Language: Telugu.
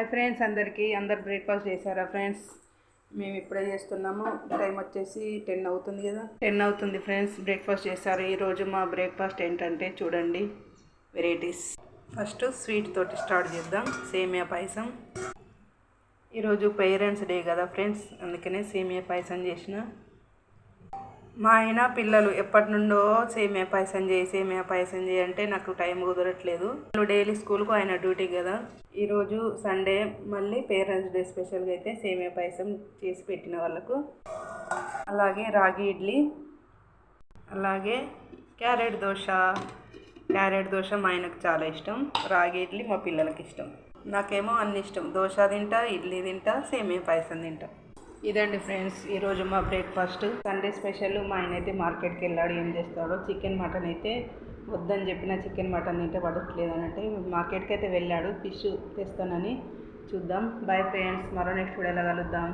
హాయ్ ఫ్రెండ్స్, అందరు బ్రేక్ఫాస్ట్ చేశారా ఫ్రెండ్స్? మేము ఇప్పుడే చేస్తున్నాము. టైం వచ్చేసి 10 అవుతుంది కదా, 10 అవుతుంది ఫ్రెండ్స్. బ్రేక్ఫాస్ట్ చేశారు. ఈరోజు మా బ్రేక్ఫాస్ట్ ఏంటంటే చూడండి, వెరైటీస్. ఫస్ట్ స్వీట్ తోటి స్టార్ట్ చేద్దాం. సేమియా పాయసం. ఈరోజు పేరెంట్స్ డే కదా ఫ్రెండ్స్, అందుకనే సేమియా పాయసం చేసిన. మా ఆయన పిల్లలు ఎప్పటి నుండో సేమియా పాయసం చేయి అంటే నాకు టైం కుదరట్లేదు. డైలీ స్కూల్కు ఆయన డ్యూటీ కదా. ఈరోజు సండే మళ్ళీ పేరెంట్స్ డే స్పెషల్గా అయితే సేమియా పాయసం చేసి పెట్టిన వాళ్ళకు. అలాగే రాగి ఇడ్లీ, అలాగే క్యారెట్ దోశ మా ఆయనకు చాలా ఇష్టం. రాగి ఇడ్లీ మా పిల్లలకి ఇష్టం. నాకేమో అన్ని ఇష్టం. దోశ తింటా, ఇడ్లీ తింటా, సేమియా పాయసం తింటా. ఇదండి ఫ్రెండ్స్ ఈరోజు మా బ్రేక్ఫాస్ట్. Sunday special. మా ఆయన అయితే మార్కెట్కి వెళ్ళాడు. ఏం చేస్తాడో. చికెన్ మటన్ అయితే వద్దని చెప్పిన, చికెన్ మటన్ తింటే పడట్లేదు అని అంటే మార్కెట్కి అయితే వెళ్ళాడు. ఫిష్ తెస్తానని. చూద్దాం. బాయ్ ఫ్రెండ్స్, మరో నెక్స్ట్ వీడియోలో కలుద్దాం.